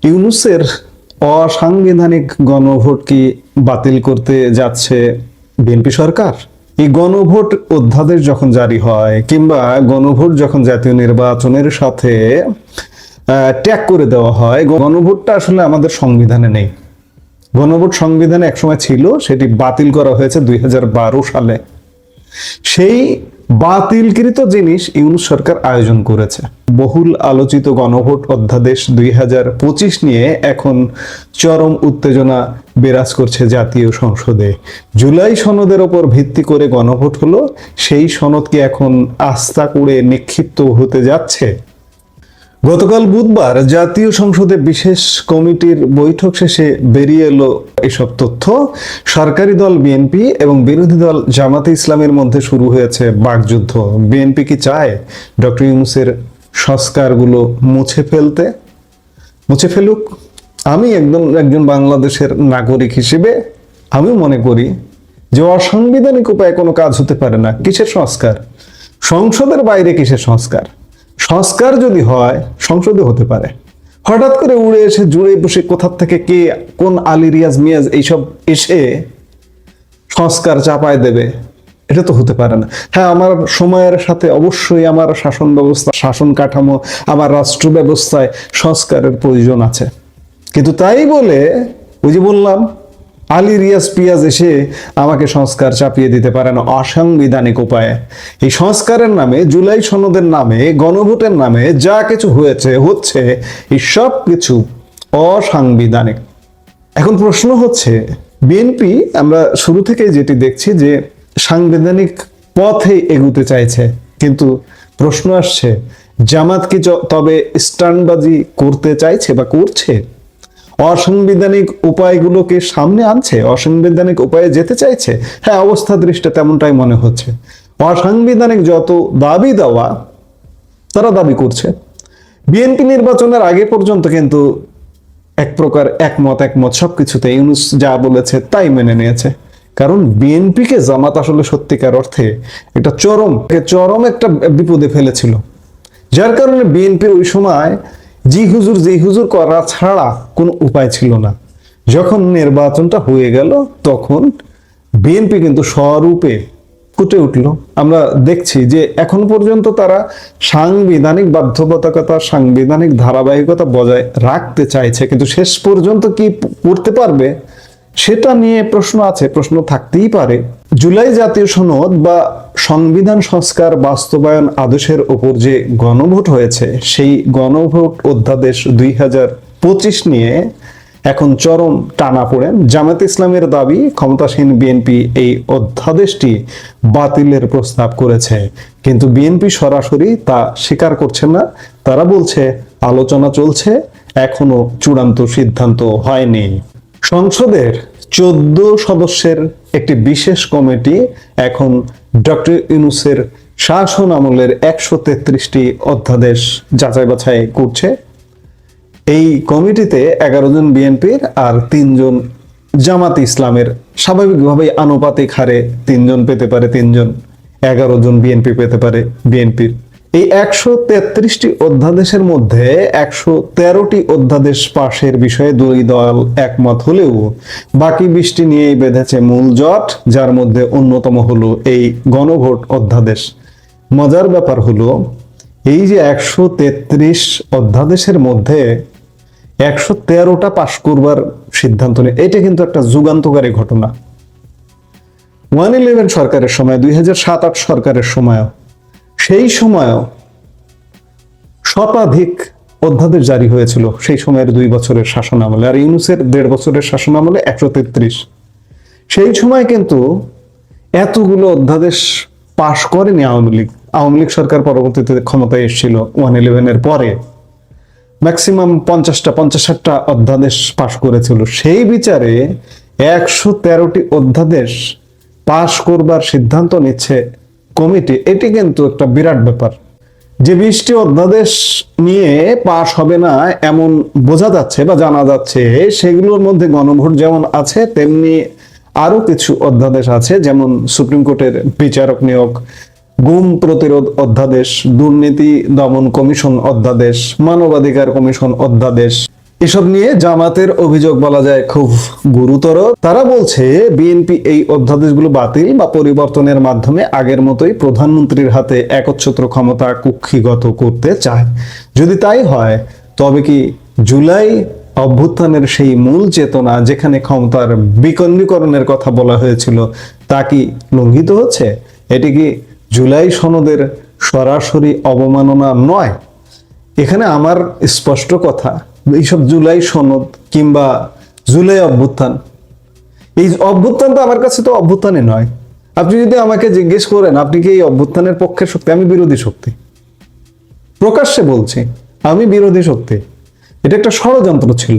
ইউনূসের অসাংবিধানিক গণভোট কি বাতিল করতে যাচ্ছে বিএনপি সরকার? এই গণভোট অধ্যাদেশ যখন জারি হয় কিংবা গণভোট যখন জাতীয় নির্বাচনের সাথে ট্যাগ করে দেওয়া হয়, গণভোটটা আসলে আমাদের সংবিধানে নেই। গণভোট সংবিধানে একসময় ছিল, সেটি বাতিল করা হয়েছে 2012 সালে। সেই বাতিলকৃত জিনিস ইউনূস সরকার আয়োজন করেছে। বহুল আলোচিত গণভোট অধ্যাদেশ 2025 নিয়ে এখন চরম উত্তেজনা বিরাজ করছে জাতীয় সংসদে। জুলাই সনদের ওপর ভিত্তি করে গণভোট হলো, সেই সনদ কি এখন আস্থা করে নিক্ষিপ্ত হতে যাচ্ছে? গতকাল বুধবার জাতীয় সংসদে বিশেষ কমিটির বৈঠক শেষে বেরিয়ে এলো এসব তথ্য। সরকারি দল বিএনপি এবং বিরোধী দল জামাতে ইসলামের মধ্যে শুরু হয়েছে বাকযুদ্ধ। বিএনপি কি চায় ডক্টর ইউনূসের সংস্কারগুলো মুছে ফেলুক? আমি একজন বাংলাদেশের নাগরিক হিসেবে আমি মনে করি যে অসাংবিধানিক উপায়ে কোনো কাজ হতে পারে না। কিসের সংস্কার? সংসদের বাইরে কিসের সংস্কার? সংস্কার যদি হয় সংসদে হতে পারে। হঠাৎ করে উড়ে এসে জুড়ে বসে কোথা থেকে কে কোন আলী রিয়াজ মিয়াজ এইসব এসে সংস্কার চাপায় দেবে, এটা তো হতে পারে না। হ্যাঁ, আমার সময়ের সাথে অবশ্যই আমার শাসন ব্যবস্থা, শাসন কাঠামো, আমার রাষ্ট্র ব্যবস্থায় সংস্কারের প্রয়োজন আছে, কিন্তু তাই বলে ওই যে বললাম আলী রিয়াজ পিয়াজ এসে আমাকে সংস্কার চাপিয়ে দিতে পারে না অসাংবিধানিক উপায়ে। এই সংস্কারের নামে, জুলাই সনদের নামে, গণভোটের নামে যা কিছু হচ্ছে এই সব কিছু অসাংবিধানিক। এখন প্রশ্ন হচ্ছে, বিএনপি আমরা শুরু থেকে যেটি দেখছি যে সাংবিধানিক পথে এগুতে চাইছে, কিন্তু প্রশ্ন আসছে জামাত কি তবে স্টান্টবাজি করতে চাইছে বা করছে? অসাংবিধানিক উপায়গুলোকে সামনে আনছে, অসাংবিধানিক উপায়ে যেতে চাইছে। হ্যাঁ, অবস্থা দৃষ্টিতে তেমনটাই মনে হচ্ছে। অসাংবিধানিক যত দাবি দেওয়া তারা দাবি করছে। বিএনপি নির্বাচনের আগে পর্যন্ত কিন্তু এক প্রকার একমত সবকিছুতে ইউনূস যা বলেছে তাই মেনে নিয়েছে। কারণ বিএনপিকে জামাত আসলে সত্যিকার অর্থে একটা চরম একটা বিপদে ফেলেছিল, যার কারণে বিএনপির ওই সময় জি হুজুর করা ছাড়া কোনো উপায় ছিল না। যখন নির্বাচনটা হয়ে গেল তখন বিএনপি কিন্তু স্বরূপে ফুটে উঠল। আমরা দেখছি যে এখন পর্যন্ত তারা সাংবিধানিক বাধ্যবাধকতা, সাংবিধানিক ধারাবাহিকতা বজায় রাখতে চাইছে, কিন্তু শেষ পর্যন্ত কি করতে পারবে সেটা নিয়ে প্রশ্ন আছে, প্রশ্ন থাকতেই পারে। জুলাই জাতীয় সনদ বা সংবিধান সংস্কার বাস্তবায়ন আদেশের উপর যে গণভোট হয়েছে, সেই গণভোট অধ্যাদেশ 2025 নিয়ে এখন চরম টানাপোড়েন। জামায়াতে ইসলামের দাবি ক্ষমতাসীন বিএনপি এই অধ্যাদেশটি বাতিলের প্রস্তাব করেছে, কিন্তু বিএনপি সরাসরি তা স্বীকার করছে না। তারা বলছে আলোচনা চলছে, এখনো চূড়ান্ত সিদ্ধান্ত হয়নি। সংসদের 14 সদস্যের একটি বিশেষ কমিটি এখন ডক্টর ইউনূসের শাসন আমলের 133টি অধ্যাদেশ যাচাই বাছাই করছে। এই কমিটিতে 11 জন বিএনপির আর 3 জন জামাত ইসলামের। স্বাভাবিকভাবেই আনুপাতিক হারে 3 জন পেতে পারে 3 জন, 11 জন বিএনপি পেতে পারে বিএনপির। এই 133টি অধ্যাদেশের মধ্যে 113টি অধ্যাদেশ পাশের বিষয়ে দুই দল একমত হলেও বাকি 20টি নিয়েই বেঁধেছে মূল জট, যার মধ্যে অন্যতম হলো এই গণভোট অধ্যাদেশ। মজার ব্যাপার হলো এই যে 133 অধ্যাদেশের মধ্যে 113টা পাশ করবার সিদ্ধান্ত নেয়, এটা কিন্তু একটা যুগান্তকারী ঘটনা। 111 সরকারের সময়, 2007-8 সরকারের সময়, সেই সময়ও শতাধিক অধ্যাদেশ জারি হয়েছিল সেই সময়ের 2 বছরের শাসন আমলে, আর ইউনূসের 1.5 বছরের শাসন আমলে 133। সেই সময় কিন্তু এতগুলো অধ্যাদেশ পাশ করেনি আওয়ামী লীগ সরকার পরবর্তীতে ক্ষমতায় এসেছিল 111-এর পরে। ম্যাক্সিমাম 50-60টা অধ্যাদেশ পাশ করেছিল। সেই বিচারে 113টি অধ্যাদেশ পাশ করবার সিদ্ধান্ত নিচ্ছে কমিটি। এটি কিন্তু একটা বিরাট ব্যাপার। যে 20টি অধ্যাদেশ নিয়ে পাশ হবে না এমন বোঝা যাচ্ছে বা জানা যাচ্ছে, সেগুলোর মধ্যে গণভোট যেমন আছে, তেমনি আরো কিছু অধ্যাদেশ আছে, যেমন সুপ্রিম কোর্টের বিচারক নিয়োগ, গুম প্রতিরোধ অধ্যাদেশ, দুর্নীতি দমন কমিশন অধ্যাদেশ, মানবাধিকার কমিশন অধ্যাদেশ, এসব নিয়ে জামাতের অভিযোগ বলা যায় খুব গুরুতর। তারা বলছে বিএনপি এই অধ্যাদেশগুলো বাতিল বা পরিবর্তনের মাধ্যমে আগের মতোই প্রধানমন্ত্রীর হাতে একচ্ছত্র ক্ষমতা কুক্ষিগত করতে চায়। যদি তাই হয় তবে কি জুলাই অভ্যুত্থানের সেই মূল চেতনা, যেখানে ক্ষমতার বিকেন্দ্রীকরণের কথা বলা হয়েছিল, তা কি লঙ্ঘিত হচ্ছে? এটি কি জুলাই সনদের সরাসরি অবমাননা নয়? এখানে আমার স্পষ্ট কথা, এইসব জুলাই সনদ কিংবা জুলাই অভ্যুত্থান, এই অভ্যুত্থান তো আমার কাছে তো অভ্যুত্থানই নয়। আপনি যদি আমাকে জিজ্ঞেস করেন আপনি কি এই অভ্যুত্থানের পক্ষের শক্তি, আমি বিরোধী শক্তি, প্রকাশ্যে বলছি আমি বিরোধী শক্তি। এটা একটা ষড়যন্ত্র ছিল।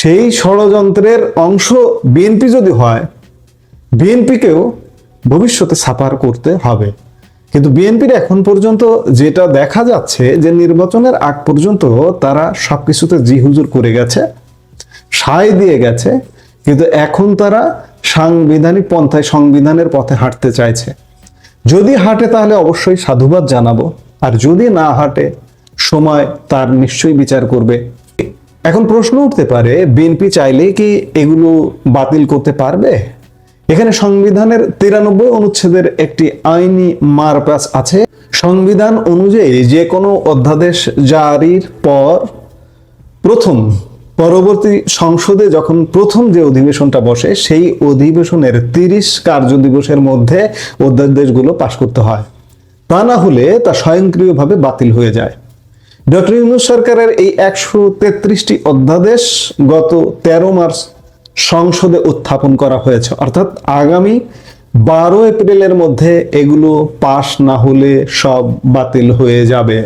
সেই ষড়যন্ত্রের অংশ বিএনপি যদি হয়, বিএনপিকেও ভবিষ্যতে সাফার করতে হবে। কিন্তু বিএনপির এখন পর্যন্ত যেটা দেখা যাচ্ছে যে নির্বাচনের আগ পর্যন্ত তারা সবকিছুতে জি হুজুর করে গেছে, সায় দিয়ে গেছে, কিন্তু এখন তারা সাংবিধানিক পন্থায় সংবিধানের পথে হাঁটতে চাইছে। যদি হাঁটে তাহলে অবশ্যই সাধুবাদ জানাবো, আর যদি না হাঁটে সময় তার নিশ্চয়ই বিচার করবে। এখন প্রশ্ন উঠতে পারে, বিএনপি চাইলেই কি এগুলো বাতিল করতে পারবে? এখানে সংবিধানের 93 অনুচ্ছেদের একটি আইনি মারপ্যাচ আছে। সংবিধান অনুযায়ী যে কোনো অধ্যাদেশ জারির পর পরবর্তী সংসদে যখন প্রথম যে অধিবেশনটা বসে, সেই অধিবেশনের 30 কার্য দিবসের মধ্যে অধ্যাদেশগুলো পাশ করতে হয়। তা না হলে তা স্বয়ংক্রিয়ভাবে বাতিল হয়ে যায়। ডক্টর ইউনূস সরকারের এই 133টি অধ্যাদেশ গত 13 মার্চ সংসদে উত্থাপন করা হয়েছে, অর্থাৎ আগামী 12 এপ্রিলের মধ্যে এগুলো পাশ না হলে সব বাতিল হয়ে যাবে।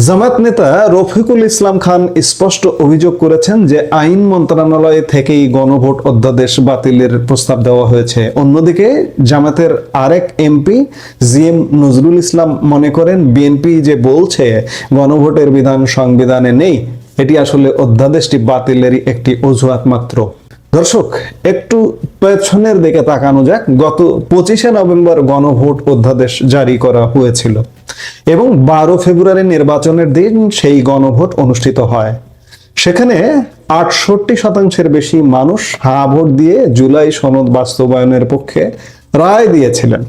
জামাত নেতা রফিকুল ইসলাম খান স্পষ্ট অভিযোগ করেছেন যে আইন মন্ত্রণালয় থেকেই গণভোট অধ্যাদেশ বাতিলের প্রস্তাব দেওয়া হয়েছে। অন্যদিকে জামাতের আরেক এমপি জিএম নজরুল ইসলাম মনে করেন বিএনপি যে বলছে গণভোটের বিধান সংবিধানে নেই, এটি আসলে অধ্যাদেশটি বাতিলেরই একটি অজুহাত মাত্র। দর্শক, একটু পেছনের দিকে তাকানো যাক। গত 25শে নভেম্বর গণভোট অধ্যাদেশ জারি করা হয়েছিল এবং 12 ফেব্রুয়ারি নির্বাচনের দিন সেই গণভোট অনুষ্ঠিত হয়। সেখানে 68% বেশি মানুষ হ্যাঁ ভোট দিয়ে জুলাই সনদ বাস্তবায়নের পক্ষে রায় দিয়েছিলেন।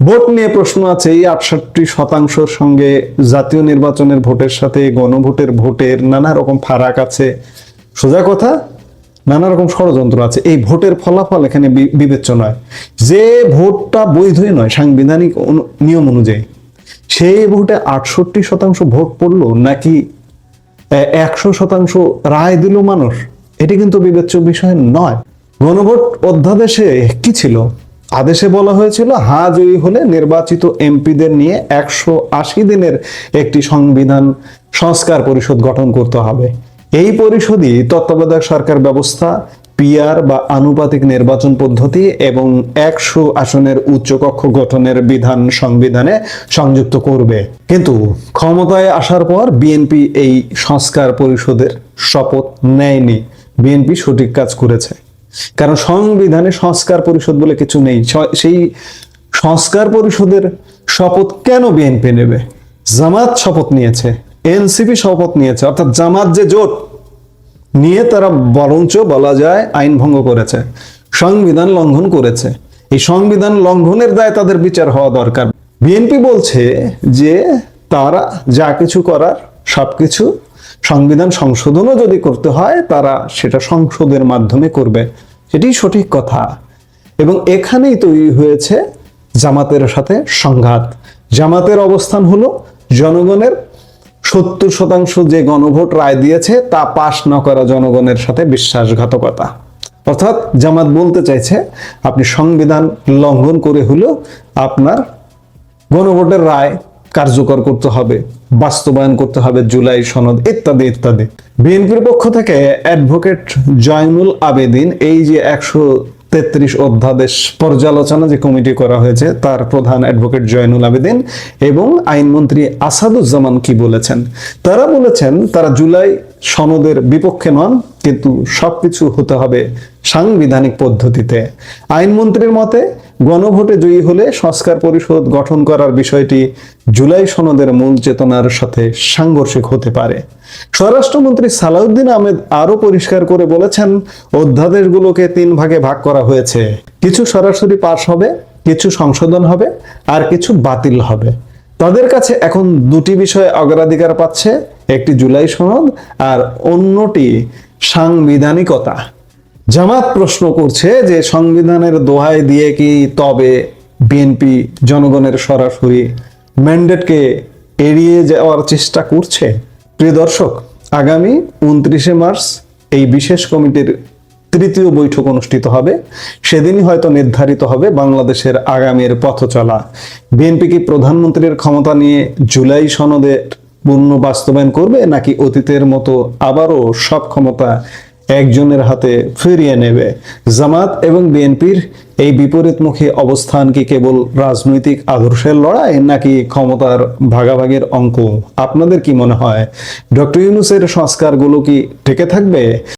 ভোট নিয়ে প্রশ্ন আছে, এই 68% সঙ্গে জাতীয় নির্বাচনের ভোটের সাথে গণভোটের ভোটের নানা রকম ফারাক আছে। সোজা কথা, নানা রকম ষড়যন্ত্র আছে। এই ভোটের ফলাফল এখানে বিবেচ্য নয়। যে ভোটটা বৈধই নয় সাংবিধানিক নিয়ম অনুযায়ী, সেই ভোটে 68% ভোট পড়লো নাকি 100% রায় দিল মানুষ, এটি কিন্তু বিবেচ্য বিষয় নয়। গণভোট অধ্যাদেশে কি ছিল? আদেশে বলা হয়েছিল হ্যাঁ জয়ী হলে নির্বাচিত এমপিদের নিয়ে 180 দিনের একটি সংবিধান সংস্কার পরিষদ গঠন করতে হবে। এই পরিষদই তত্ত্বাবধায়ক সরকার ব্যবস্থা, পিআর বা আনুপাতিক নির্বাচন পদ্ধতি এবং 100 আসনের উচ্চকক্ষ গঠনের বিধান সংবিধানে সংযুক্ত করবে। কিন্তু ক্ষমতায় আসার পর বিএনপি এই সংস্কার পরিষদের শপথ নেয়নি। বিএনপি সঠিক কাজ করেছে, কারণ সংবিধানে সংস্কার পরিষদ বলে কিছু নেই। সেই সংস্কার পরিষদের শপথ কেন বিএনপি নেবে? জামাত শপথ নিয়েছে, এনসিপি শপথ নিয়েছে, অর্থাৎ জামাত যে জোট নিয়ে তারা বরঞ্চ বলা যায় আইন ভঙ্গ করেছে, সংবিধান লঙ্ঘন করেছে। এই সংবিধান লঙ্ঘনের দায় তাদের বিচার হওয়া দরকার। বিএনপি বলছে যে তারা যা কিছু করার সবকিছু সংবিধান সংশোধনও যদি করতে হয় তারা সেটা সংসদের মাধ্যমে করবে, সেটি সঠিক কথা। এবং এখানেই তৈরি হয়েছে জামাতের সাথে সংঘাত। জামাতের অবস্থান হলো জনগণের 70% যে গণভোট রায় দিয়েছে তা পাশ না করা জনগণের সাথে বিশ্বাসঘাতকতা। অর্থাৎ জামাত বলতে চাইছে আপনি সংবিধান লঙ্ঘন করে হলেও আপনার গণভোটের রায় কার্যকর করতে হবে, বাস্তবায়ন করতে হবে জুলাই সনদ ইত্যাদি ইত্যাদি। বিএনপির পক্ষ থেকে অ্যাডভোকেট জয়নুল আবেদিন এই যে 133 অধ্যাদেশ পর্যালোচনা যে কমিটি করা হয়েছে তার প্রধান অ্যাডভোকেট জয়নুল আবেদিন এবং আইনমন্ত্রী আসাদুজ্জামান কি বলেছেন? তারা বলেছেন তারা জুলাই সনদের বিপক্ষে নন, কিন্তু সবকিছু হতে হবে সাংবিধানিক পদ্ধতিতে। আইনমন্ত্রীর মতে গণভোটে জয়ী হলে সংস্কার পরিষদ গঠন করার বিষয়টি জুলাই সনদের মূল চেতনার সাথে সাংঘর্ষিক হতে পারে। স্বরাষ্ট্রমন্ত্রী সালাউদ্দিন আহমেদ আরো পরিষ্কার করে বলেছেন, অধ্যাদেশগুলোকে 3 ভাগে ভাগ করা হয়েছে। কিছু সরাসরি পাশ হবে, কিছু সংশোধন হবে, আর কিছু বাতিল হবে। তাদের কাছে এখন 2টি বিষয় অগ্রাধিকার পাচ্ছে, একটি জুলাই সনদ আর অন্যটি সাংবিধানিকতা। জামাত প্রশ্ন করছে যে সংবিধানের দোহাই দিয়ে কি তবে বিএনপি জনগণের সরাসরি ম্যান্ডেটকে এড়িয়ে যাওয়ার চেষ্টা করছে? প্রিয় দর্শক, আগামী 29শে মার্চ এই বিশেষ কমিটির 3য় বৈঠক অনুষ্ঠিত হবে। সেদিনই হয়তো নির্ধারিত হবে বাংলাদেশের আগামীর পথ চলা। বিএনপি কি প্রধানমন্ত্রীর ক্ষমতা নিয়ে জুলাই সনদের পূর্ণ বাস্তবায়ন করবে, নাকি অতীতের মতো আবারও সব ক্ষমতা একজনের হাতে ফিরিয়ে নেবে? জামাত এবং বিএনপির এই বিপরীতমুখী অবস্থান কি কেবল রাজনৈতিক আদর্শের লড়াই, নাকি ক্ষমতার ভাগাভাগির অঙ্ক? আপনাদের কি মনে হয়? ডক্টর ইউনূসের সংস্কারগুলো কি টিকে থাকবে?